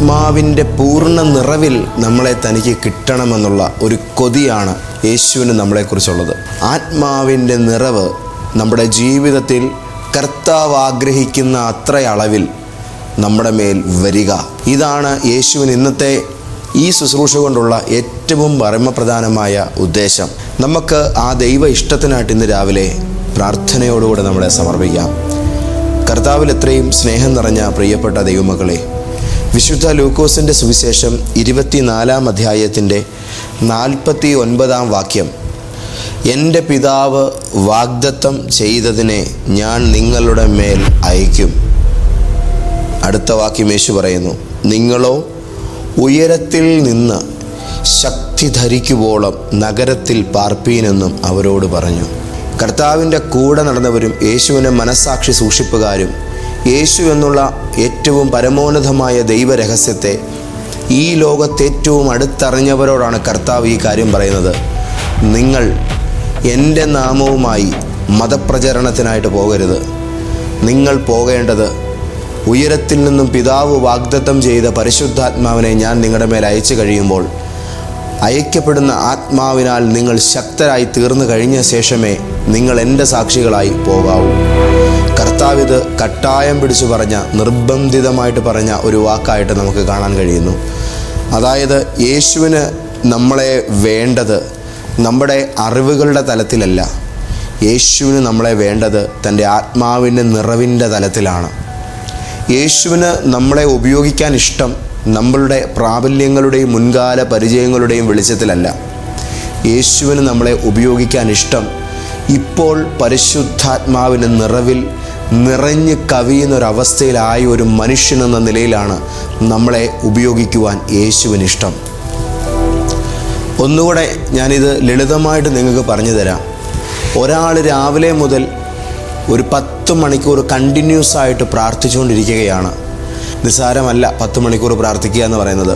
ആത്മാവിൻ്റെ പൂർണ്ണ നിറവിൽ നമ്മളെ തനിക്ക് കിട്ടണമെന്നുള്ള ഒരു കൊതിയാണ് യേശുവിന് നമ്മളെക്കുറിച്ചുള്ളത്. ആത്മാവിൻ്റെ നിറവ് നമ്മുടെ ജീവിതത്തിൽ കർത്താവ് ആഗ്രഹിക്കുന്ന അത്ര അളവിൽ നമ്മുടെ മേൽ വരിക. ഇതാണ് യേശുവിന് ഇന്നത്തെ ഈ ശുശ്രൂഷ കൊണ്ടുള്ള ഏറ്റവും പരമപ്രധാനമായ ഉദ്ദേശം. നമുക്ക് ആ ദൈവ ഇഷ്ടത്തിനായിട്ട് ഇന്ന് രാവിലെ പ്രാർത്ഥനയോടുകൂടെ നമ്മളെ സമർപ്പിക്കാം. കർത്താവിൽ എത്രയും സ്നേഹം നിറഞ്ഞ പ്രിയപ്പെട്ട ദൈവമക്കളെ, വിശുദ്ധ ലൂക്കോസിൻ്റെ സുവിശേഷം 24-ാം അധ്യായത്തിൻ്റെ 49-ാം വാക്യം, എൻ്റെ പിതാവ് വാഗ്ദത്തം ചെയ്തതിനെ ഞാൻ നിങ്ങളുടെ മേൽ അയക്കും. അടുത്ത വാക്യം യേശു പറയുന്നു, നിങ്ങളോ ഉയരത്തിൽ നിന്ന് ശക്തി ധരിക്കുവോളം നഗരത്തിൽ പാർപ്പീനെന്നും അവരോട് പറഞ്ഞു. കർത്താവിൻ്റെ കൂടെ നടന്നവരും യേശുവിനെ മനസ്സാക്ഷി സൂക്ഷിപ്പുകാരും യേശു എന്നുള്ള ഏറ്റവും പരമോന്നതമായ ദൈവരഹസ്യത്തെ ഈ ലോകത്ത് ഏറ്റവും അടുത്തറിഞ്ഞവരോടാണ് കർത്താവ് ഈ കാര്യം പറയുന്നത്. നിങ്ങൾ എൻ്റെ നാമവുമായി മതപ്രചരണത്തിനായിട്ട് പോകരുത്. നിങ്ങൾ പോകേണ്ടത് ഉയരത്തിൽ നിന്നും പിതാവ് വാഗ്ദത്തം ചെയ്ത പരിശുദ്ധാത്മാവിനെ ഞാൻ നിങ്ങളുടെ മേൽ അയച്ചു കഴിയുമ്പോൾ അയക്കപ്പെടുന്ന ആത്മാവിനാൽ നിങ്ങൾ ശക്തരായി തീർന്നു കഴിഞ്ഞ ശേഷമേ നിങ്ങൾ എൻ്റെ സാക്ഷികളായി പോകാവൂ. കർത്താവ് ഇത് കട്ടായം പിടിച്ചു പറഞ്ഞ, നിർബന്ധിതമായിട്ട് പറഞ്ഞ ഒരു വാക്കായിട്ട് നമുക്ക് കാണാൻ കഴിയുന്നു. അതായത് യേശുവിന് നമ്മളെ വേണ്ടത് നമ്മുടെ അറിവുകളുടെ തലത്തിലല്ല. യേശുവിന് നമ്മളെ വേണ്ടത് തൻ്റെ ആത്മാവിൻ്റെ നിറവിൻ്റെ തലത്തിലാണ്. യേശുവിന് നമ്മളെ ഉപയോഗിക്കാൻ ഇഷ്ടം നമ്മളുടെ പ്രാബല്യങ്ങളുടെയും മുൻകാല പരിചയങ്ങളുടെയും വെളിച്ചത്തിലല്ല. യേശുവിന് നമ്മളെ ഉപയോഗിക്കാൻ ഇഷ്ടം ഇപ്പോൾ പരിശുദ്ധാത്മാവിൻ്റെ നിറവിൽ നിറഞ്ഞ് കവിയുന്നൊരവസ്ഥയിലായ ഒരു മനുഷ്യനെന്ന നിലയിലാണ് നമ്മളെ ഉപയോഗിക്കുവാൻ യേശുവിനിഷ്ടം. ഒന്നുകൂടെ ഞാനിത് ലളിതമായിട്ട് നിങ്ങൾക്ക് പറഞ്ഞു തരാം. ഒരാൾ രാവിലെ മുതൽ ഒരു 10 മണിക്കൂർ കണ്ടിന്യൂസ് ആയിട്ട് പ്രാർത്ഥിച്ചുകൊണ്ടിരിക്കുകയാണ്. നിസ്സാരമല്ല 10 മണിക്കൂർ പ്രാർത്ഥിക്കുക എന്ന് പറയുന്നത്.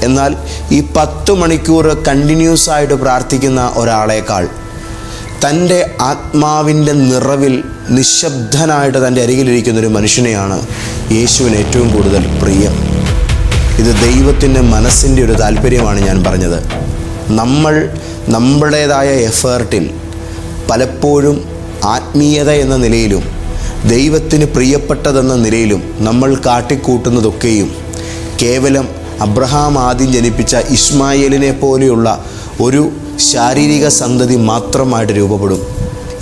എന്നാൽ ഈ 10 മണിക്കൂർ കണ്ടിന്യൂസ് ആയിട്ട് പ്രാർത്ഥിക്കുന്ന ഒരാളേക്കാൾ തൻ്റെ ആത്മാവിൻ്റെ നിറവിൽ നിശബ്ദനായിട്ട് തൻ്റെ അരികിലിരിക്കുന്നൊരു മനുഷ്യനെയാണ് യേശുവിന് ഏറ്റവും കൂടുതൽ പ്രിയം. ഇത് ദൈവത്തിൻ്റെ മനസ്സിൻ്റെ ഒരു താല്പര്യമാണ് ഞാൻ പറഞ്ഞത്. നമ്മൾ നമ്മുടേതായ എഫേർട്ടിൽ പലപ്പോഴും ആത്മീയത എന്ന നിലയിലും ദൈവത്തിന് പ്രിയപ്പെട്ടതെന്ന നിലയിലും നമ്മൾ കാട്ടിക്കൂട്ടുന്നതൊക്കെയും കേവലം അബ്രഹാം ആദ്യം ജനിപ്പിച്ച ഇസ്മായേലിനെ പോലെയുള്ള ഒരു ശാരീരിക സന്തതി മാത്രമായിട്ട് രൂപപ്പെടും.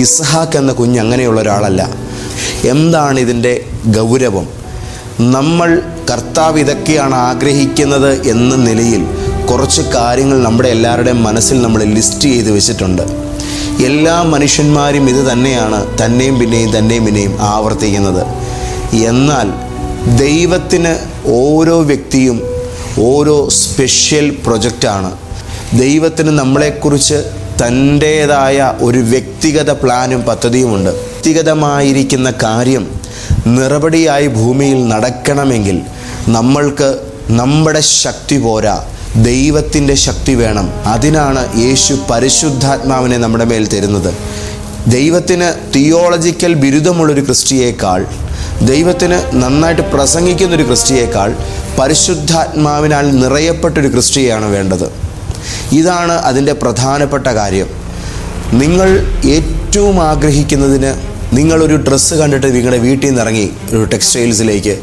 ഇസ്ഹാക്ക് എന്ന കുഞ്ഞ് അങ്ങനെയുള്ള ഒരാളല്ല. എന്താണ് ഇതിൻ്റെ ഗൗരവം? നമ്മൾ കർത്താവ് ഇതൊക്കെയാണ് ആഗ്രഹിക്കുന്നത് എന്ന നിലയിൽ കുറച്ച് കാര്യങ്ങൾ നമ്മുടെ എല്ലാവരുടെയും മനസ്സിൽ നമ്മൾ ലിസ്റ്റ് ചെയ്ത് വെച്ചിട്ടുണ്ട്. എല്ലാ മനുഷ്യന്മാരും ഇത് തന്നെയാണ് തന്നെയും പിന്നെയും ആവർത്തിക്കുന്നത്. എന്നാൽ ദൈവത്തിന് ഓരോ വ്യക്തിയും ഓരോ സ്പെഷ്യൽ പ്രൊജക്റ്റാണ്. ദൈവത്തിന് നമ്മളെക്കുറിച്ച് തൻ്റേതായ ഒരു വ്യക്തിഗത പ്ലാനും പദ്ധതിയുമുണ്ട്. വ്യക്തിഗതമായിരിക്കുന്ന കാര്യം നിറപടിയായി ഭൂമിയിൽ നടക്കണമെങ്കിൽ നമ്മൾക്ക് നമ്മുടെ ശക്തി പോരാ, ദൈവത്തിൻ്റെ ശക്തി വേണം. അതിനാണ് യേശു പരിശുദ്ധാത്മാവിനെ നമ്മുടെ മേൽ തരുന്നത്. ദൈവത്തിന് തിയോളജിക്കൽ ബിരുദമുള്ളൊരു ക്രിസ്റ്റിയേക്കാൾ, ദൈവത്തിന് നന്നായിട്ട് പ്രസംഗിക്കുന്നൊരു ക്രിസ്റ്റിയേക്കാൾ പരിശുദ്ധാത്മാവിനാൽ നിറയപ്പെട്ടൊരു ക്രിസ്റ്റിയാണ് വേണ്ടത്. ഇതാണ് അതിൻ്റെ പ്രധാനപ്പെട്ട കാര്യം. നിങ്ങൾ ഏറ്റവും ആഗ്രഹിക്കുന്നതിന്, നിങ്ങളൊരു ഡ്രസ്സ് കണ്ടിട്ട് നിങ്ങളുടെ വീട്ടിൽ നിന്ന് ഇറങ്ങി ഒരു ടെക്സ്റ്റൈൽസിലേക്ക്,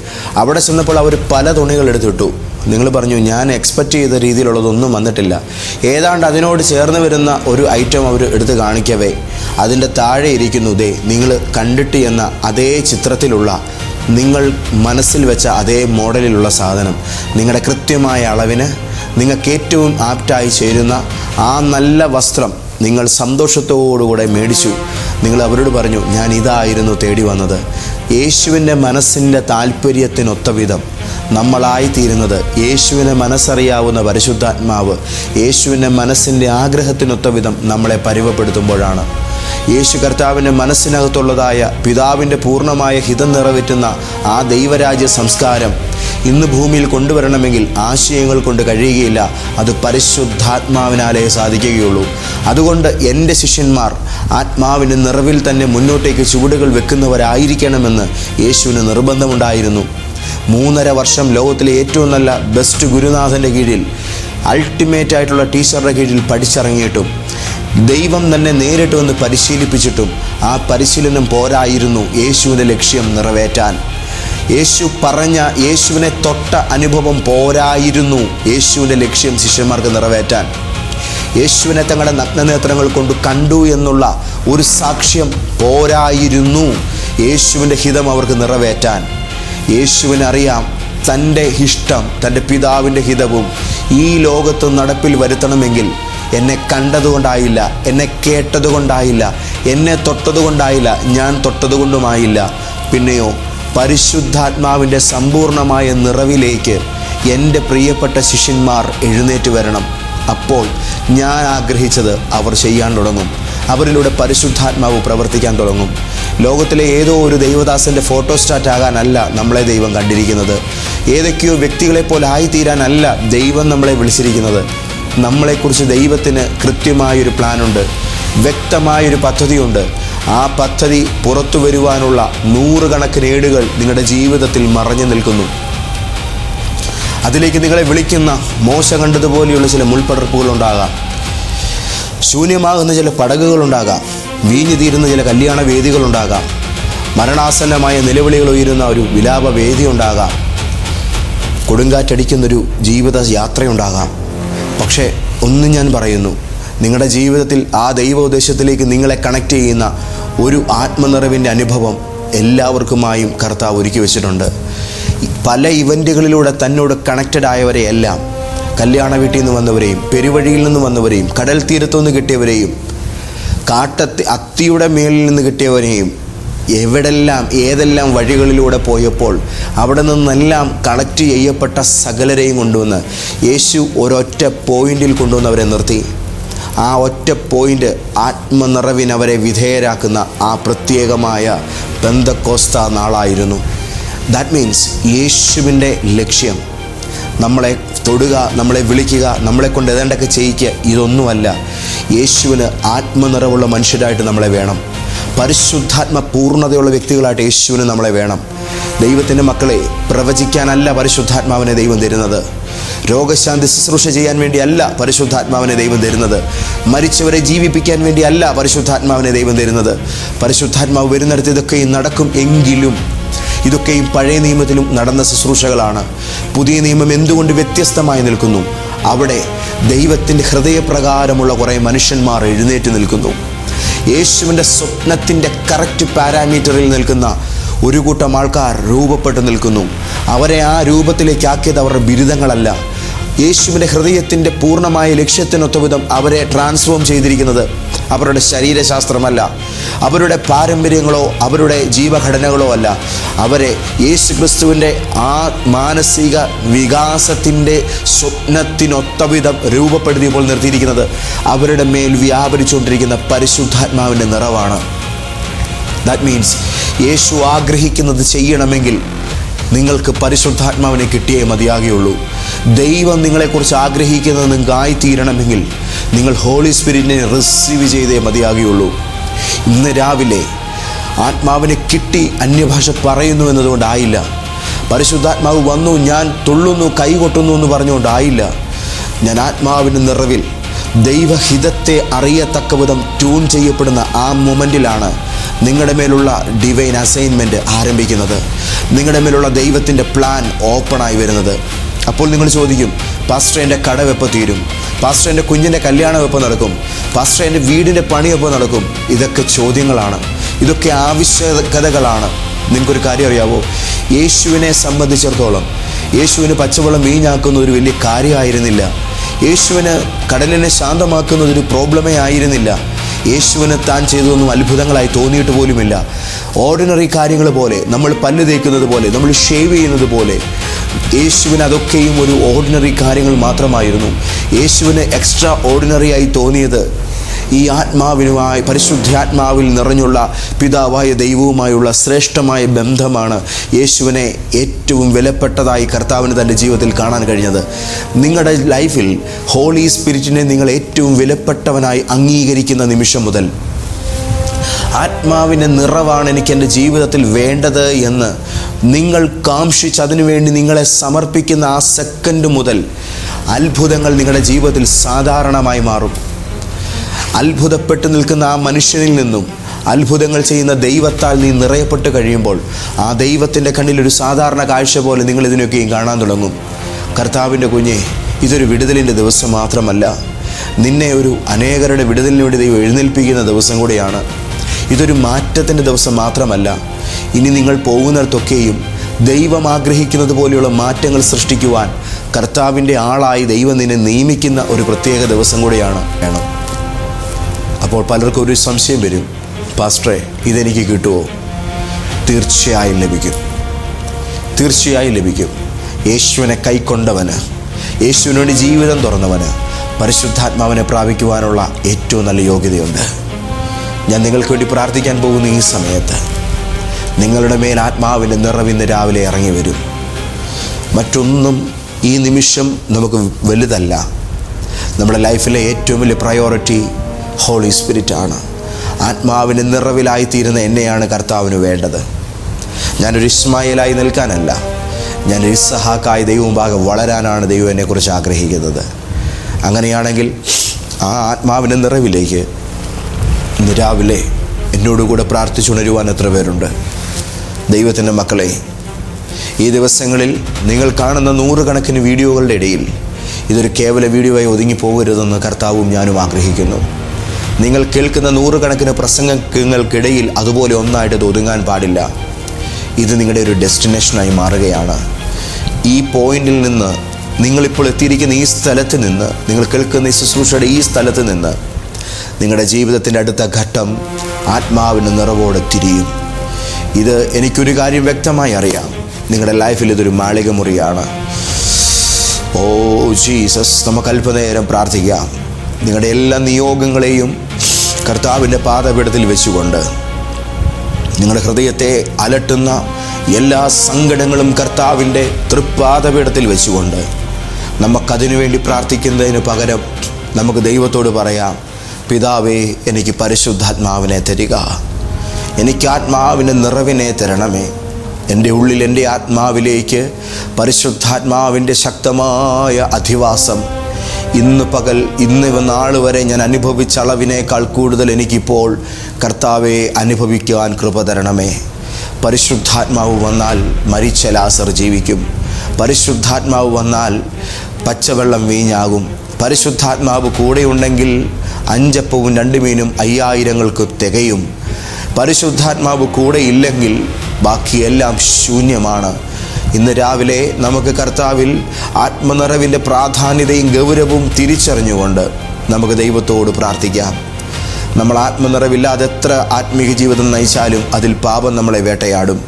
അവിടെ ചെന്നപ്പോൾ അവർ പല തുണികൾ എടുത്തിട്ടു. നിങ്ങൾ പറഞ്ഞു, ഞാൻ എക്സ്പെക്റ്റ് ചെയ്ത രീതിയിലുള്ളതൊന്നും വന്നിട്ടില്ല. ഏതാണ്ട് അതിനോട് ചേർന്ന് വരുന്ന ഒരു ഐറ്റം അവർ എടുത്ത് കാണിക്കവേ അതിൻ്റെ താഴെ ഇരിക്കുന്നു, ദേ നിങ്ങൾ കണ്ടിട്ട് എന്ന അതേ ചിത്രത്തിലുള്ള, നിങ്ങൾ മനസ്സിൽ വെച്ച അതേ മോഡലിലുള്ള സാധനം, നിങ്ങളുടെ കൃത്യമായ അളവിന് നിങ്ങൾക്ക് ഏറ്റവും ആപ്റ്റായി ചേരുന്ന ആ നല്ല വസ്ത്രം നിങ്ങൾ സന്തോഷത്തോടുകൂടെ മേടിച്ചു. നിങ്ങൾ അവരോട് പറഞ്ഞു, ഞാൻ ഇതായിരുന്നു തേടി വന്നത്. യേശുവിൻ്റെ മനസ്സിൻ്റെ താല്പര്യത്തിനൊത്ത വിധം നമ്മളായിത്തീരുന്നത് യേശുവിനെ മനസ്സറിയാവുന്ന പരിശുദ്ധാത്മാവ് യേശുവിൻ്റെ മനസ്സിൻ്റെ ആഗ്രഹത്തിനൊത്ത വിധം നമ്മളെ പരുവപ്പെടുത്തുമ്പോഴാണ്. യേശു കർത്താവിൻ്റെ മനസ്സിനകത്തുള്ളതായ പിതാവിൻ്റെ പൂർണ്ണമായ ഹിതം നിറവേറ്റുന്ന ആ ദൈവരാജ്യ സംസ്കാരം ഇന്ന് ഭൂമിയിൽ കൊണ്ടുവരണമെങ്കിൽ ആശയങ്ങൾ കൊണ്ട് കഴിയുകയില്ല. അത് പരിശുദ്ധാത്മാവിനാലേ സാധിക്കുകയുള്ളൂ. അതുകൊണ്ട് എൻ്റെ ശിഷ്യന്മാർ ആത്മാവിൻ്റെ നിറവിൽ തന്നെ മുന്നോട്ടേക്ക് ചുവടുകൾ വെക്കുന്നവരായിരിക്കണമെന്ന് യേശുവിന് നിർബന്ധമുണ്ടായിരുന്നു. 3.5 വർഷം ലോകത്തിലെ ഏറ്റവും നല്ല ബെസ്റ്റ് ഗുരുനാഥൻ്റെ കീഴിൽ, അൾട്ടിമേറ്റ് ആയിട്ടുള്ള ടീച്ചറുടെ കീഴിൽ പഠിച്ചിറങ്ങിയിട്ടും ദൈവം തന്നെ നേരിട്ട് വന്ന് പരിശീലിപ്പിച്ചിട്ടും ആ പരിശീലനം പോരായിരുന്നു യേശുവിൻ്റെ ലക്ഷ്യം നിറവേറ്റാൻ. യേശു പറഞ്ഞ, യേശുവിനെ തൊട്ട അനുഭവം പോരായിരുന്നു യേശുവിൻ്റെ ലക്ഷ്യം ശിഷ്യന്മാർക്ക് നിറവേറ്റാൻ. യേശുവിനെ തങ്ങളുടെ നഗ്നനേത്രങ്ങൾ കൊണ്ട് കണ്ടു എന്നുള്ള ഒരു സാക്ഷ്യം പോരായിരുന്നു യേശുവിൻ്റെ ഹിതം അവർക്ക് നിറവേറ്റാൻ. യേശുവിനറിയാം തൻ്റെ ഇഷ്ടം, തൻ്റെ പിതാവിൻ്റെ ഹിതവും ഈ ലോകത്ത് നടപ്പിൽ വരുത്തണമെങ്കിൽ എന്നെ കണ്ടതുകൊണ്ടായില്ല, എന്നെ കേട്ടതുകൊണ്ടായില്ല, എന്നെ തൊട്ടതുകൊണ്ടായില്ല, ഞാൻ തൊട്ടതുകൊണ്ടുമായില്ല, പിന്നെയോ പരിശുദ്ധാത്മാവിൻ്റെ സമ്പൂർണമായ നിറവിലേക്ക് എൻ്റെ പ്രിയപ്പെട്ട ശിഷ്യന്മാർ എഴുന്നേറ്റ് വരണം. അപ്പോൾ ഞാൻ ആഗ്രഹിച്ചത് അവർ ചെയ്യാൻ തുടങ്ങും. അവരിലൂടെ പരിശുദ്ധാത്മാവ് പ്രവർത്തിക്കാൻ തുടങ്ങും. ലോകത്തിലെ ഏതോ ഒരു ദൈവദാസൻ്റെ ഫോട്ടോസ്റ്റാറ്റ് ആകാനല്ല നമ്മളെ ദൈവം കണ്ടിരിക്കുന്നത്. ഏതൊക്കെയോ വ്യക്തികളെപ്പോലെ ആയിത്തീരാനല്ല ദൈവം നമ്മളെ വിളിച്ചിരിക്കുന്നത്. നമ്മളെക്കുറിച്ച് ദൈവത്തിന് കൃത്യമായൊരു പ്ലാനുണ്ട്, വ്യക്തമായൊരു പദ്ധതിയുണ്ട്. ആ പദ്ധതി പുറത്തു വരുവാനുള്ള 100 കണക്കിന് ഏടുകൾ നിങ്ങളുടെ ജീവിതത്തിൽ മറഞ്ഞു നിൽക്കുന്നു. അതിലേക്ക് നിങ്ങളെ വിളിക്കുന്ന മോശ കണ്ടതുപോലെയുള്ള ചില മുൾപടർപ്പുകളുണ്ടാകാം, ശൂന്യമാകുന്ന ചില പടകുകളുണ്ടാകാം, വീഞ്ഞു തീരുന്ന ചില കല്യാണ വേദികളുണ്ടാകാം, മരണാസന്നമായ നിലവിളികൾ ഉയരുന്ന ഒരു വിലാപ വേദി ഉണ്ടാകാം, കൊടുങ്കാറ്റടിക്കുന്നൊരു ജീവിത യാത്രയുണ്ടാകാം. പക്ഷേ ഒന്നും ഞാൻ പറയുന്നു, നിങ്ങളുടെ ജീവിതത്തിൽ ആ ദൈവോദ്ദേശത്തിലേക്ക് നിങ്ങളെ കണക്ട് ചെയ്യുന്ന ഒരു ആത്മനിറവിൻ്റെ അനുഭവം എല്ലാവർക്കുമായും കർത്താവ് ഒരുക്കി വെച്ചിട്ടുണ്ട്. പല ഇവൻറ്റുകളിലൂടെ തന്നോട് കണക്റ്റഡ് ആയവരെയെല്ലാം, കല്യാണ വീട്ടിൽ നിന്ന് വന്നവരെയും, പെരുവഴിയിൽ നിന്ന് വന്നവരെയും, കടൽ തീരത്തു നിന്ന് കിട്ടിയവരെയും, അത്തിയുടെ മേളിൽ നിന്ന് കിട്ടിയവരെയും, എവിടെല്ലാം ഏതെല്ലാം വഴികളിലൂടെ പോയപ്പോൾ അവിടെ നിന്നെല്ലാം കണക്റ്റ് ചെയ്യപ്പെട്ട സകലരെയും കൊണ്ടുവന്ന് യേശു ഒരൊറ്റ പോയിന്റിൽ കൊണ്ടുവന്നവരെ നിർത്തി. ആ ഒറ്റ പോയിന്റ് ആത്മനിറവിനവരെ വിധേയരാക്കുന്ന ആ പ്രത്യേകമായ പെന്തക്കോസ്ത നാളായിരുന്നു. ദാറ്റ് മീൻസ് യേശുവിൻ്റെ ലക്ഷ്യം നമ്മളെ തൊടുക, നമ്മളെ വിളിക്കുക, നമ്മളെ കൊണ്ട് ഏതാണ്ടൊക്കെ ചെയ്യിക്കുക, ഇതൊന്നുമല്ല. യേശുവിന് ആത്മനിറവുള്ള മനുഷ്യരായിട്ട് നമ്മളെ വേണം. പരിശുദ്ധാത്മ പൂർണ്ണതയുള്ള വ്യക്തികളായിട്ട് യേശുവിന് നമ്മളെ വേണം. ദൈവത്തിൻ്റെ മക്കളെ, പ്രവചിക്കാനല്ല പരിശുദ്ധാത്മാവിനെ ദൈവം തരുന്നത്. രോഗശാന്തി ശുശ്രൂഷ ചെയ്യാൻ വേണ്ടിയല്ല പരിശുദ്ധാത്മാവിനെ ദൈവം തരുന്നത്. മരിച്ചവരെ ജീവിപ്പിക്കാൻ വേണ്ടിയല്ല പരിശുദ്ധാത്മാവിനെ ദൈവം തരുന്നത്. പരിശുദ്ധാത്മാവ് വരുന്നിടത്ത് ഇതൊക്കെയും നടക്കും. എങ്കിലും ഇതൊക്കെയും പഴയ നിയമത്തിലും നടന്ന ശുശ്രൂഷകളാണ്. പുതിയ നിയമം എന്തുകൊണ്ട് വ്യത്യസ്തമായി നിൽക്കുന്നു? അവിടെ ദൈവത്തിൻ്റെ ഹൃദയപ്രകാരമുള്ള കുറേ മനുഷ്യന്മാർ എഴുന്നേറ്റ് നിൽക്കുന്നു. യേശുവിൻ്റെ സ്വപ്നത്തിൻ്റെ കറക്റ്റ് പാരാമീറ്ററിൽ നിൽക്കുന്ന ഒരു കൂട്ടം ആൾക്കാർ രൂപപ്പെട്ടു നിൽക്കുന്നു. അവരെ ആ രൂപത്തിലേക്കാക്കിയത് അവരുടെ ബിരുദങ്ങളല്ല, യേശുവിൻ്റെ ഹൃദയത്തിൻ്റെ പൂർണ്ണമായ ലക്ഷ്യത്തിനൊത്ത വിധം അവരെ ട്രാൻസ്ഫോം ചെയ്തിരിക്കുന്നത് അവരുടെ ശരീരശാസ്ത്രമല്ല, അവരുടെ പാരമ്പര്യങ്ങളോ അവരുടെ ജീവഘടനകളോ അല്ല. അവരെ യേശു ക്രിസ്തുവിൻ്റെ ആ മാനസിക വികാസത്തിൻ്റെ സ്വപ്നത്തിനൊത്ത വിധം രൂപപ്പെടുത്തിയപ്പോൾ നിർത്തിയിരിക്കുന്നത് അവരുടെ മേൽ വ്യാപരിച്ചുകൊണ്ടിരിക്കുന്ന പരിശുദ്ധാത്മാവിൻ്റെ നിറവാണ്. ദാറ്റ് മീൻസ് യേശു ആഗ്രഹിക്കുന്നത് ചെയ്യണമെങ്കിൽ നിങ്ങൾക്ക് പരിശുദ്ധാത്മാവിനെ കിട്ടിയേ മതിയാകുകയുള്ളൂ. ദൈവം നിങ്ങളെക്കുറിച്ച് ആഗ്രഹിക്കുന്നത് നിങ്ങൾക്ക് ആയിത്തീരണമെങ്കിൽ നിങ്ങൾ ഹോളി സ്പിരിറ്റിനെ റിസീവ് ചെയ്തേ മതിയാകുകയുള്ളൂ. ഇന്ന് രാവിലെ ആത്മാവിനെ കിട്ടി അന്യഭാഷ പറയുന്നു എന്നതുകൊണ്ടായില്ല. പരിശുദ്ധാത്മാവ് വന്നു, ഞാൻ തുള്ളുന്നു, കൈകൊട്ടുന്നു എന്ന് പറഞ്ഞുകൊണ്ടായില്ല. ഞാൻ ആത്മാവിൻ്റെ നിറവിൽ ദൈവഹിതത്തെ അറിയത്തക്ക വിധം ട്യൂൺ ചെയ്യപ്പെടുന്ന ആ മൊമെൻറ്റിലാണ് നിങ്ങളുടെ മേലുള്ള ഡിവൈൻ അസൈൻമെൻറ്റ് ആരംഭിക്കുന്നത്. നിങ്ങളുടെ മേലുള്ള ദൈവത്തിൻ്റെ പ്ലാൻ ഓപ്പണായി വരുന്നത്. അപ്പോൾ നിങ്ങൾ ചോദിക്കും, പാസ്റ്റർ എൻ്റെ കടം എപ്പോൾ തീരും? പാസ്റ്റർ എൻ്റെ കുഞ്ഞിൻ്റെ കല്യാണം എപ്പോൾ നടക്കും? പാസ്റ്റർ എൻ്റെ വീടിൻ്റെ പണി എപ്പോൾ നടക്കും? ഇതൊക്കെ ചോദ്യങ്ങളാണ്, ഇതൊക്കെ ആവശ്യകതകളാണ്. നിങ്ങൾക്കൊരു കാര്യം അറിയാവോ? യേശുവിനെ സംബന്ധിച്ചിടത്തോളം യേശുവിന് പച്ചവെള്ളം വീഞ്ഞാക്കുന്ന ഒരു വലിയ കാര്യമായിരുന്നില്ല. യേശുവിന് കടലിനെ ശാന്തമാക്കുന്നതൊരു പ്രോബ്ലമേ ആയിരുന്നില്ല. യേശുവിന് താൻ ചെയ്തതൊന്നും അത്ഭുതങ്ങളായി തോന്നിയിട്ട് പോലുമില്ല. ഓർഡിനറി കാര്യങ്ങൾ പോലെ, നമ്മൾ പല്ല് തേക്കുന്നത് പോലെ, നമ്മൾ ഷേവ് ചെയ്യുന്നത് പോലെ യേശുവിന് അതൊക്കെയും ഒരു ഓർഡിനറി കാര്യങ്ങൾ മാത്രമായിരുന്നു. യേശുവിന് എക്സ്ട്രാ ഓർഡിനറി ആയി തോന്നിയത് ഈ ആത്മാവിനുമായി, പരിശുദ്ധാത്മാവിൽ നിറഞ്ഞുള്ള പിതാവായ ദൈവവുമായുള്ള ശ്രേഷ്ഠമായ ബന്ധമാണ് യേശുവിനെ ഏറ്റവും വിലപ്പെട്ടതായി കർത്താവിന് തൻ്റെ ജീവിതത്തിൽ കാണാൻ കഴിഞ്ഞത്. നിങ്ങളുടെ ലൈഫിൽ ഹോളി സ്പിരിറ്റിനെ നിങ്ങൾ ഏറ്റവും വിലപ്പെട്ടവനായി അംഗീകരിക്കുന്ന നിമിഷം മുതൽ ആത്മാവിൻ്റെ നിറവാണ് എനിക്ക് എൻ്റെ ജീവിതത്തിൽ വേണ്ടത് എന്ന് നിങ്ങൾ കാംക്ഷിച്ച് അതിനുവേണ്ടി നിങ്ങളെ സമർപ്പിക്കുന്ന ആ സെക്കൻഡ് മുതൽ അത്ഭുതങ്ങൾ നിങ്ങളുടെ ജീവിതത്തിൽ സാധാരണമായി മാറും. അത്ഭുതപ്പെട്ട് നിൽക്കുന്ന ആ മനുഷ്യനിൽ നിന്നും അത്ഭുതങ്ങൾ ചെയ്യുന്ന ദൈവത്താൽ നീ നിറയപ്പെട്ട് കഴിയുമ്പോൾ ആ ദൈവത്തിൻ്റെ കണ്ണിലൊരു സാധാരണ കാഴ്ച പോലെ നിങ്ങൾ ഇതിനൊക്കെയും കാണാൻ തുടങ്ങും. കർത്താവിൻ്റെ കുഞ്ഞെ, ഇതൊരു വിടുതലിൻ്റെ ദിവസം മാത്രമല്ല, നിന്നെ ഒരു അനേകരുടെ വിടുതലിന് വേണ്ടി ദൈവം എഴുന്നേൽപ്പിക്കുന്ന ദിവസം കൂടിയാണ്. ഇതൊരു മാറ്റത്തിൻ്റെ ദിവസം മാത്രമല്ല, ഇനി നിങ്ങൾ പോകുന്നിടത്തൊക്കെയും ദൈവം ആഗ്രഹിക്കുന്നത് പോലെയുള്ള മാറ്റങ്ങൾ സൃഷ്ടിക്കുവാൻ കർത്താവിൻ്റെ ആളായി ദൈവം നിന്നെ നിയമിക്കുന്ന ഒരു പ്രത്യേക ദിവസം കൂടിയാണ് വേണം. അപ്പോൾ പലർക്കും ഒരു സംശയം വരും, പാസ്റ്ററെ ഇതെനിക്ക് കിട്ടുമോ? തീർച്ചയായും ലഭിക്കും, തീർച്ചയായും ലഭിക്കും. യേശുവിനെ കൈക്കൊണ്ടവന്, യേശുവിന് വേണ്ടി ജീവിതം തുറന്നവന് പരിശുദ്ധാത്മാവിനെ പ്രാപിക്കുവാനുള്ള ഏറ്റവും നല്ല യോഗ്യതയുണ്ട്. ഞാൻ നിങ്ങൾക്ക് വേണ്ടി പ്രാർത്ഥിക്കാൻ പോകുന്ന ഈ സമയത്ത് നിങ്ങളുടെ മേൽ ആത്മാവിൻ്റെ നിറവിന്ന് രാവിലെ ഇറങ്ങി വരും. മറ്റൊന്നും ഈ നിമിഷം നമുക്ക് വലുതല്ല. നമ്മുടെ ലൈഫിലെ ഏറ്റവും വലിയ പ്രയോറിറ്റി ഹോളി സ്പിരിറ്റാണ്. ആത്മാവിൻ്റെ നിറവിലായിത്തീരുന്ന എന്നെയാണ് കർത്താവിന് വേണ്ടത്. ഞാനൊരു ഇസ്മായേലായി നിൽക്കാനല്ല, ഞാനൊരു ഇസ്ഹാക്കായി ദൈവമുമ്പാകെ വളരാനാണ് ദൈവം എന്നെക്കുറിച്ച് ആഗ്രഹിക്കുന്നത്. അങ്ങനെയാണെങ്കിൽ ആ ആത്മാവിൻ്റെ നിറവിലേക്ക് ഇന്ന് രാവിലെ എന്നോടുകൂടെ പ്രാർത്ഥിച്ചുണരുവാൻ എത്ര പേരുണ്ട്? ദൈവത്തിൻ്റെ മക്കളെ, ഈ ദിവസങ്ങളിൽ നിങ്ങൾ കാണുന്ന നൂറുകണക്കിന് വീഡിയോകളുടെ ഇടയിൽ ഇതൊരു കേവല വീഡിയോയായി ഒതുങ്ങിപ്പോകരുതെന്ന് കർത്താവും ഞാനും ആഗ്രഹിക്കുന്നു. നിങ്ങൾ കേൾക്കുന്ന നൂറുകണക്കിന് പ്രസംഗങ്ങൾക്കിടയിൽ അതുപോലെ ഒന്നായിട്ട് ഇത് ഒതുങ്ങാൻ പാടില്ല. ഇത് നിങ്ങളുടെ ഒരു ഡെസ്റ്റിനേഷനായി മാറുകയാണ്. ഈ പോയിന്റിൽ നിന്ന്, നിങ്ങളിപ്പോൾ എത്തിയിരിക്കുന്ന ഈ സ്ഥലത്ത് നിന്ന്, നിങ്ങൾ കേൾക്കുന്ന ഈ ശുശ്രൂഷയുടെ ഈ സ്ഥലത്ത് നിന്ന് നിങ്ങളുടെ ജീവിതത്തിൻ്റെ അടുത്ത ഘട്ടം ആത്മാവിൻ്റെ നിറവോടെ തിരിയും. ഇത് എനിക്കൊരു കാര്യം വ്യക്തമായി അറിയാം, നിങ്ങളുടെ ലൈഫിൽ ഇതൊരു മാളിക മുറിയാണ്. ഓ ജീസസ്, നമുക്ക് അല്പനേരം പ്രാർത്ഥിക്കാം. നിങ്ങളുടെ എല്ലാ നിയോഗങ്ങളെയും കർത്താവിൻ്റെ പാദപീഠത്തിൽ വെച്ചുകൊണ്ട്, നിങ്ങളുടെ ഹൃദയത്തെ അലട്ടുന്ന എല്ലാ സങ്കടങ്ങളും കർത്താവിൻ്റെ തൃപ്പാദപീഠത്തിൽ വെച്ചുകൊണ്ട് നമുക്കതിനു വേണ്ടി പ്രാർത്ഥിക്കുന്നതിന് പകരം നമുക്ക് ദൈവത്തോട് പറയാം, പിതാവേ എനിക്ക് പരിശുദ്ധാത്മാവിനെ തരിക, എനിക്ക് ആത്മാവിൻ്റെ നിറവിനെ തരണമേ. എൻ്റെ ഉള്ളിൽ, എൻ്റെ ആത്മാവിലേക്ക് പരിശുദ്ധാത്മാവിൻ്റെ ശക്തമായ അധിവാസം ഇന്ന് പകൽ, ഇന്ന് നാൾ വരെ ഞാൻ അനുഭവിച്ച അളവിനേക്കാൾ കൂടുതൽ എനിക്കിപ്പോൾ കർത്താവെ അനുഭവിക്കുവാൻ കൃപ തരണമേ. പരിശുദ്ധാത്മാവ് വന്നാൽ മരിച്ച ലാസർ ജീവിക്കും. പരിശുദ്ധാത്മാവ് വന്നാൽ പച്ചവെള്ളം വീഞ്ഞാകും. പരിശുദ്ധാത്മാവ് കൂടെയുണ്ടെങ്കിൽ 5 അപ്പവും 2 മീനും 5000 തികയും. പരിശുദ്ധാത്മാവ് കൂടെ ഇല്ലെങ്കിൽ ബാക്കിയെല്ലാം ശൂന്യമാണ്. ഇന്ന് രാവിലെ നമുക്ക് കർത്താവിൽ ആത്മനിറവിൻ്റെ പ്രാധാന്യതയും ഗൗരവവും തിരിച്ചറിഞ്ഞുകൊണ്ട് നമുക്ക് ദൈവത്തോട് പ്രാർത്ഥിക്കാം. നമ്മൾ ആത്മനിറവില്ലാതെ എത്ര ആത്മീയ ജീവിതം നയിച്ചാലും അതിൽ പാപം നമ്മളെ വേട്ടയാടും.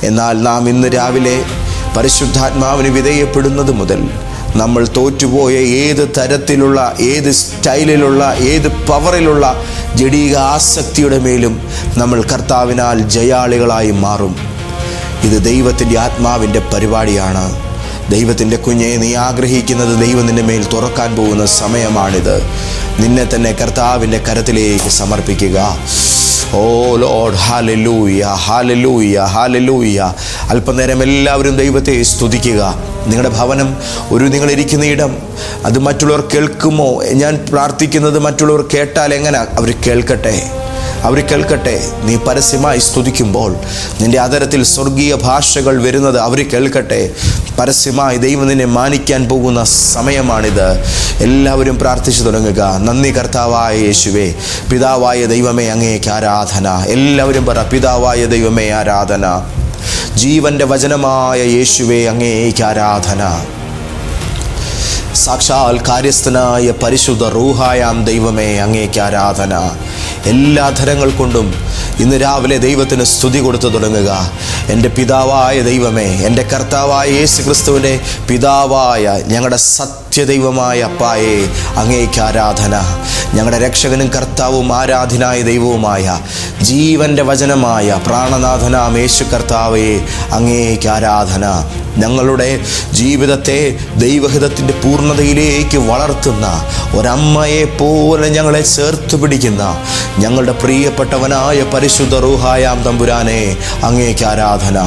എന്നാൽ നാം ഇന്ന് രാവിലെ പരിശുദ്ധാത്മാവിന് വിധേയപ്പെടുന്നത് മുതൽ നമ്മൾ തോറ്റുപോയ ഏത് തരത്തിലുള്ള, ഏത് സ്റ്റൈലിലുള്ള, ഏത് പവറിലുള്ള ജഡീക ആസക്തിയുടെ മേലും നമ്മൾ കർത്താവിനാൽ ജയാളികളായി മാറും. ഇത് ദൈവത്തിൻ്റെ ആത്മാവിൻ്റെ പരിപാടിയാണ്. ദൈവത്തിൻ്റെ കുഞ്ഞെ, നീ ആഗ്രഹിക്കുന്നത് ദൈവം നിൻ്റെ മേൽ തുറക്കാൻ പോകുന്ന സമയമാണിത്. നിന്നെ തന്നെ കർത്താവിൻ്റെ കരത്തിലേക്ക് സമർപ്പിക്കുക. ഓ ലോർഡ്, ഹല്ലേലൂയ, ഹല്ലേലൂയ, ഹല്ലേലൂയ. അല്പനേരം എല്ലാവരും ദൈവത്തെ സ്തുതിക്കുക. നിങ്ങളുടെ ഭവനം, നിങ്ങളിരിക്കുന്ന ഇടം, അത് മറ്റുള്ളവർ കേൾക്കുമോ? ഞാൻ പ്രാർത്ഥിക്കുന്നത് മറ്റുള്ളവർ കേട്ടാൽ എങ്ങനെ? അവർ കേൾക്കട്ടെ. നീ പരസ്യമായി സ്തുതിക്കുമ്പോൾ നിൻ്റെ അതരത്തിൽ സ്വർഗീയ ഭാഷകൾ വരുന്നത് അവർ കേൾക്കട്ടെ. പരസ്യമായി ദൈവം നിന്നെ മാനിക്കാൻ പോകുന്ന സമയമാണിത്. എല്ലാവരും പ്രാർത്ഥിച്ചു തുടങ്ങുക. നന്ദി കർത്താവായ യേശുവേ, പിതാവായ ദൈവമേ അങ്ങേക്ക് ആരാധന. എല്ലാവരും പറ, പിതാവായ ദൈവമേ ആരാധന. ജീവൻ്റെ വചനമായ യേശുവേ അങ്ങേക്ക് ആരാധന. സാക്ഷാൽ കാര്യസ്ഥനായ പരിശുദ്ധ റൂഹായാം ദൈവമേ അങ്ങേക്ക് ആരാധന. എല്ലാ ധരങ്ങൾ കൊണ്ടും ഇന്ന് രാവിലെ ദൈവത്തിന് സ്തുതി കൊടുത്തു തുടങ്ങുക. എൻ്റെ പിതാവായ ദൈവമേ, എൻ്റെ കർത്താവായ യേശു ക്രിസ്തുവിൻ്റെ പിതാവായ ഞങ്ങളുടെ സത്യദൈവമായ അപ്പായേ അങ്ങേക്ക് ആരാധന. ഞങ്ങളുടെ രക്ഷകനും കർത്താവും ആരാധനായ ദൈവവുമായ ജീവൻ്റെ വചനമായ പ്രാണനാഥനാം യേശു കർത്താവേ അങ്ങേക്ക് ആരാധന. ഞങ്ങളുടെ ജീവിതത്തെ ദൈവഹിതത്തിൻ്റെ പൂർണ്ണതയിലേക്ക് വളർത്തുന്ന ഒരമ്മയെ പോലെ ഞങ്ങളെ ചേർത്ത് പിടിക്കുന്ന ഞങ്ങളുടെ പ്രിയപ്പെട്ടവനായ പരിശുദ്ധ റൂഹായാം തമ്പുരാനെ, അങ്ങേക്ക് ആരാധന.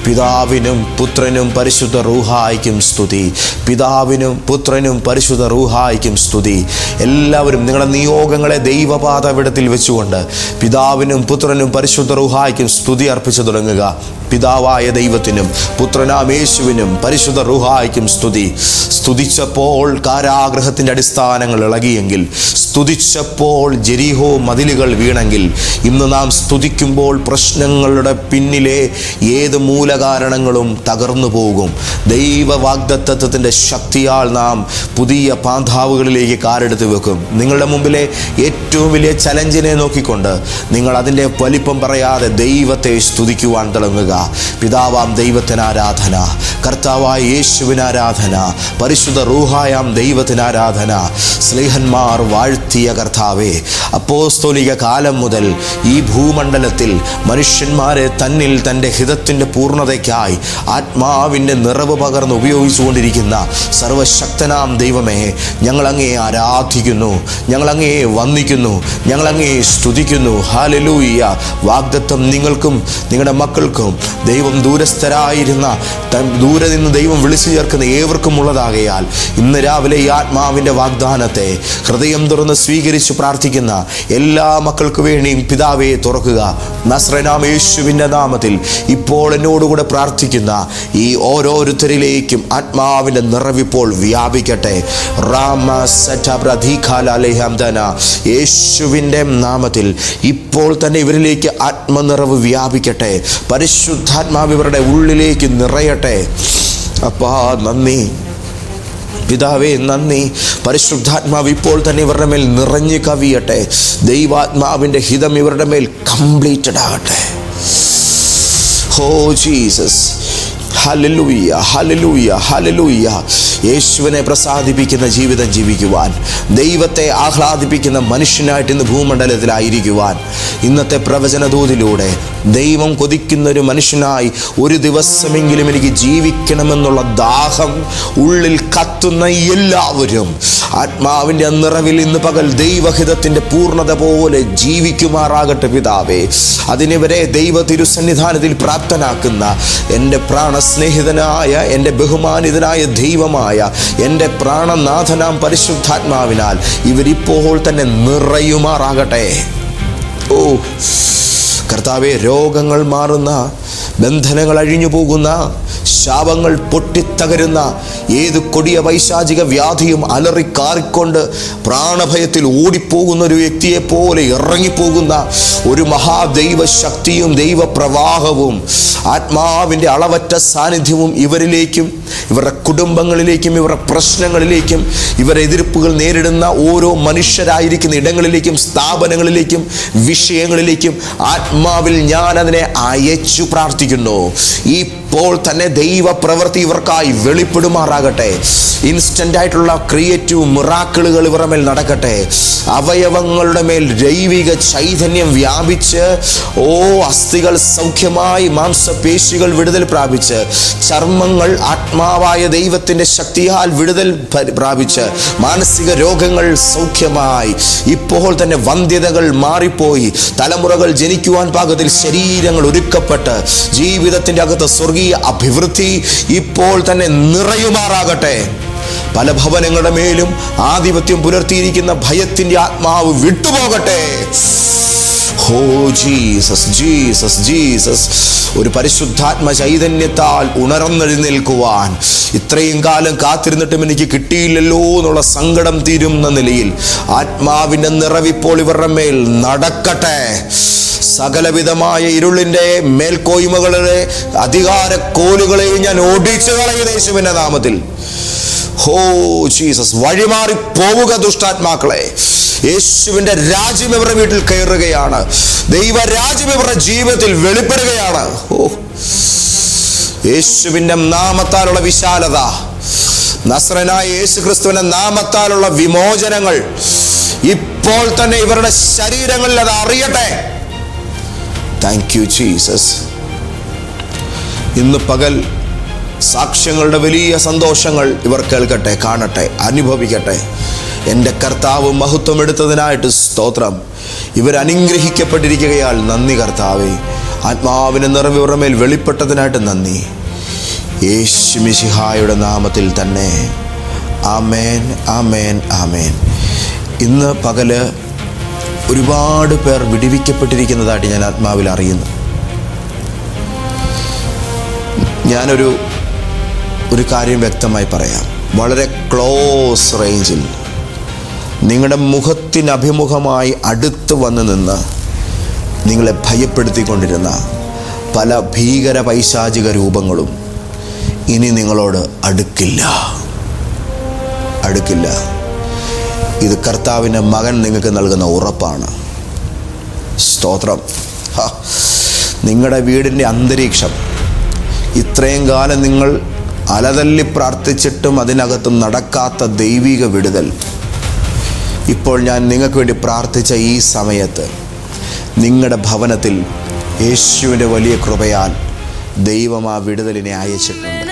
പിതാവിനും പുത്രനും പരിശുദ്ധ റൂഹായ്ക്കും സ്തുതി. പിതാവിനും പുത്രനും പരിശുദ്ധ റൂഹായ്ക്കും സ്തുതി. എല്ലാവരും നിങ്ങളുടെ നിയോഗങ്ങളെ ദൈവപാദപീഠത്തിൽ വെച്ചുകൊണ്ട് പിതാവിനും പുത്രനും പരിശുദ്ധ റൂഹായ്ക്കും സ്തുതി അർപ്പിച്ചു തുടങ്ങുക. പിതാവായ ദൈവത്തിനും പുത്രനാം യേശുവിനും പരിശുദ്ധ റൂഹായ്ക്കും സ്തുതി. സ്തുതിച്ചപ്പോൾ കാരാഗൃഹത്തിൻ്റെ അടിസ്ഥാനങ്ങൾ ഇളകിയെങ്കിൽ, സ്തുതിച്ചപ്പോൾ ജെരീഹോ മതിലുകൾ വീണെങ്കിൽ, ഇന്ന് നാം സ്തുതിക്കുമ്പോൾ പ്രശ്നങ്ങളുടെ പിന്നിലെ ഏത് മൂലകാരണങ്ങളും തകർന്നു പോകും. ദൈവവാഗ്ദത്തത്തിൻ്റെ ശക്തിയാൽ നാം പുതിയ പാന്താവുകളിലേക്ക് കാലെടുത്ത് വെക്കും. നിങ്ങളുടെ മുമ്പിലെ ഏറ്റവും വലിയ ചലഞ്ചിനെ നോക്കിക്കൊണ്ട് നിങ്ങൾ അതിൻ്റെ വലിപ്പം പറയാതെ ദൈവത്തെ സ്തുതിക്കുവാൻ തുടങ്ങുക. പിതാവാം ദൈവത്തിന് ആരാധന, കർത്താവായ യേശുവിന് ആരാധന, പരിശുദ്ധ റൂഹായാം ദൈവത്തിന് ആരാധന. സ്ലീഹന്മാർ വാഴ്ത്തിയ കർത്താവേ, അപ്പോസ്തോലിക കാലം മുതൽ ഈ ഭൂമണ്ഡലത്തിൽ മനുഷ്യന്മാരെ തന്നിൽ തൻ്റെ ഹിതത്തിൻ്റെ പൂർണ്ണതയ്ക്കായി ആത്മാവിൻ്റെ നിറവ് പകർന്ന് ഉപയോഗിച്ചുകൊണ്ടിരിക്കുന്ന സർവശക്തനാം ദൈവമേ, ഞങ്ങളങ്ങേ ആരാധിക്കുന്നു, ഞങ്ങളങ്ങേ വന്ദിക്കുന്നു, ഞങ്ങളങ്ങേ സ്തുതിക്കുന്നു. ഹല്ലേലൂയ. വാഗ്ദത്തം നിങ്ങൾക്കും നിങ്ങളുടെ മക്കൾക്കും ദൈവം ദൂരസ്ഥരായിരുന്ന ദൂരെ നിന്ന് ദൈവം വിളിച്ചു ചേർക്കുന്ന ഏവർക്കും ഉള്ളതാകയാൽ ഇന്ന് രാവിലെ ഈ ആത്മാവിൻ്റെ വാഗ്ദാനത്തെ ഹൃദയം തുറന്ന് സ്വീകരിച്ച് പ്രാർത്ഥിക്കുന്ന എല്ലാ മക്കൾക്ക് വേണ്ടിയും പിതാവെ തുറക്കുക. നസ്രനാം യേശുവിൻ്റെ നാമത്തിൽ ഇപ്പോൾ എന്നോടുകൂടെ പ്രാർത്ഥിക്കുന്ന ഈ ഓരോരുത്തരിലേക്കും ആത്മാവിൻ്റെ നിറവിപ്പോൾ വ്യാപിക്കട്ടെ. യേശുവിൻ്റെ നാമത്തിൽ ഇപ്പോൾ തന്നെ ഇവരിലേക്ക് ആത്മനിറവ് വ്യാപിക്കട്ടെ. പരിശുദ്ധാത്മാവ് ഇവരുടെ ഉള്ളിലേക്ക് നിറയട്ടെ. അപ്പാ നന്ദി, പിതാവേ നന്ദി. പരിശുദ്ധാത്മാവ് ഇപ്പോൾ തന്നെ ഇവരുടെ മേൽ നിറഞ്ഞു കവിയട്ടെ. ദൈവാത്മാവിൻ്റെ ഹിതം ഇവരുടെ മേൽ കംപ്ലീറ്റഡ് ആകട്ടെ. Oh Jesus, hallelujah, hallelujah, hallelujah. യേശുവിനെ പ്രസാദിപ്പിക്കുന്ന ജീവിതം ജീവിക്കുവാൻ, ദൈവത്തെ ആഹ്ലാദിപ്പിക്കുന്ന മനുഷ്യനായിട്ട് ഇന്ന് ഭൂമണ്ഡലത്തിലായിരിക്കുവാൻ ഇന്നത്തെ പ്രവചനദൂതിലൂടെ ദൈവം കൊതിക്കുന്നൊരു മനുഷ്യനായി ഒരു ദിവസമെങ്കിലും എനിക്ക് ജീവിക്കണമെന്നുള്ള ദാഹം ഉള്ളിൽ കത്തുന്ന എല്ലാവരും ആത്മാവിൻ്റെ നിറവിൽ ഇന്ന് പകൽ ദൈവഹിതത്തിൻ്റെ പൂർണ്ണത പോലെ ജീവിക്കുമാറാകട്ടെ പിതാവേ. അതിനിവരെ ദൈവ തിരുസന്നിധാനത്തിൽ പ്രാപ്തനാക്കുന്ന എൻ്റെ പ്രാണസ്നേഹിതനായ, എൻ്റെ ബഹുമാനിതനായ ദൈവമായ, എൻ്റെ പ്രാണനാഥനാം പരിശുദ്ധാത്മാവിനാൽ ഇവരിപ്പോൾ തന്നെ നിറയുമാറാകട്ടെ. ഓ കർത്താവേ, രോഗങ്ങൾ മാറുന്ന, ബന്ധനങ്ങൾ അഴിഞ്ഞു പോകുന്ന, ശാപങ്ങൾ പൊട്ടിത്തകരുന്ന ഏത് കൊടിയ പൈശാചിക വ്യാധിയും അലറിക്കാറിക്കൊണ്ട് പ്രാണഭയത്തിൽ ഓടിപ്പോകുന്ന ഒരു വ്യക്തിയെപ്പോലെ ഇറങ്ങിപ്പോകുന്ന ഒരു മഹാദൈവ ശക്തിയും ദൈവപ്രവാഹവും ആത്മാവിൻ്റെ അളവറ്റ സാന്നിധ്യവും ഇവരിലേക്കും ഇവരുടെ കുടുംബങ്ങളിലേക്കും ഇവരുടെ പ്രശ്നങ്ങളിലേക്കും ഇവരുടെ എതിർപ്പുകൾ നേരിടുന്ന ഓരോ മനുഷ്യരായിരിക്കുന്ന ഇടങ്ങളിലേക്കും സ്ഥാപനങ്ങളിലേക്കും വിഷയങ്ങളിലേക്കും ആത്മാവിൽ ഞാൻ അതിനെ അയച്ചു പ്രാർത്ഥിക്കുന്നു. ഇപ്പോൾ തന്നെ ദൈവ പ്രവൃത്തി ഇവർക്കായി വെളിപ്പെടുമാറാകട്ടെ. ഇൻസ്റ്റന്റ് ആയിട്ടുള്ള ക്രിയേറ്റീവ് മിറാക്കിളുകൾ ഇവരുടെ മേൽ നടക്കട്ടെ. അവയവങ്ങളുടെ മേൽ ദൈവിക ചൈതന്യം വ്യാപിച്ച് അസ്ഥികൾ സൗഖ്യമായി, മാംസപേശികൾ വിടുതൽ പ്രാപിച്ച്, ചർമ്മങ്ങൾ ആത്മാവായ ദൈവത്തിൻ്റെ ശക്തിയാൽ വിടുതൽ പ്രാപിച്ച്, മാനസിക രോഗങ്ങൾ സൗഖ്യമായി. ഇപ്പോൾ തന്നെ വന്ധ്യതകൾ മാറിപ്പോയി, തലമുറകൾ ജനിക്കുവാൻ പാകത്തിൽ ശരീരങ്ങൾ ഒരുക്കപ്പെട്ട് ജീവിതത്തിൻ്റെ അകത്ത് സ്വർഗീയ അഭിവൃദ്ധി ഇപ്പോൾ തന്നെ നിറയുമാറാകട്ടെ. പല ഭവനങ്ങളുടെ മേലും ആധിപത്യം പുലർത്തിയിരിക്കുന്ന ഭയത്തിൻ്റെ ആത്മാവ് വിട്ടുപോകട്ടെ. Oh Jesus, Jesus, Jesus. ഒരു പരിശുദ്ധാത്മ ചൈതന്യത്താൽ ഉണർന്നെഴുന്നേൽക്കുവാൻ, ഇത്രയും കാലം കാത്തിരുന്നിട്ടും എനിക്ക് കിട്ടിയില്ലല്ലോ എന്നുള്ള സങ്കടം തീരുന്ന നിലയിൽ ആത്മാവിൻ്റെ നിറവിപ്പോൾ ഇവരുടെ മേൽ നടക്കട്ടെ. സകലവിധമായ ഇരുളിൻ്റെ മേൽക്കോയ്മകളുടെ അധികാര കോലുകളെയും ഞാൻ ഓടിച്ചു കളയുന്ന യേശുവിൻ്റെ നാമത്തിൽ. Oh Jesus. വഴിമാറി പോവുക ദുഷ്ടാത്മാക്കളെ. യേശുവിൻ്റെ രാജ്യം ഇവരുടെ വീട്ടിൽ കയറുകയാണ്. ദൈവരാജ്യം ഇവരുടെ ജീവിതത്തിൽ വെളിപ്പെടുകയാണ്. യേശുവിൻ്റെ നാമത്താലുള്ള വിശാലത, നസ്രനായ യേശു ക്രിസ്തുവിൻ്റെ നാമത്താലുള്ള വിമോചനങ്ങൾ ഇപ്പോൾ തന്നെ ഇവരുടെ ശരീരങ്ങളിൽ അത് അറിയട്ടെ. Thank you Jesus. ഇന്ന് പകൽ സാക്ഷ്യങ്ങളുടെ വലിയ സന്തോഷങ്ങൾ ഇവർ കേൾക്കട്ടെ, കാണട്ടെ, അനുഭവിക്കട്ടെ. എൻ്റെ കർത്താവ് മഹത്വം എടുത്തതിനായിട്ട് സ്തോത്രം. ഇവരനുഗ്രഹിക്കപ്പെട്ടിരിക്കുകയാൽ നന്ദി കർത്താവേ. ആത്മാവിൻ്റെ നിറവ് ഇവരുടെ മേൽ വെളിപ്പെട്ടതിനായിട്ട് നന്ദി. യേശു മിശിഹായുടെ നാമത്തിൽ തന്നെ. ആമേൻ, ആമേൻ, ആമേൻ. ഇന്ന് പകല് ഒരുപാട് പേർ വിടുവിക്കപ്പെട്ടിരിക്കുന്നതായിട്ട് ഞാൻ ആത്മാവിൽ അറിയുന്നു. ഞാനൊരു കാര്യം വ്യക്തമായി പറയാം. വളരെ ക്ലോസ് റേഞ്ചിൽ നിങ്ങളുടെ മുഖത്തിനഭിമുഖമായി അടുത്ത് വന്ന് നിന്ന് നിങ്ങളെ ഭയപ്പെടുത്തിക്കൊണ്ടിരുന്ന പല ഭീകര പൈശാചിക രൂപങ്ങളും ഇനി നിങ്ങളോട് അടുക്കില്ല. ഇത് കർത്താവിൻ്റെ മകൻ നിങ്ങൾക്ക് നൽകുന്ന ഉറപ്പാണ്. സ്തോത്രം. നിങ്ങളുടെ വീടിൻ്റെ അന്തരീക്ഷം, ഇത്രയും കാലം നിങ്ങൾ അലതല്ലി പ്രാർത്ഥിച്ചിട്ടും അതിനകത്ത് നടക്കാത്ത ദൈവിക വിടുതൽ, ഇപ്പോൾ ഞാൻ നിങ്ങൾക്ക് വേണ്ടി പ്രാർത്ഥിച്ച ഈ സമയത്ത് നിങ്ങളുടെ ഭവനത്തിൽ യേശുവിൻ്റെ വലിയ കൃപയാൽ ദൈവം ആ വിടുതലിനെ അയച്ചിട്ടുണ്ട്.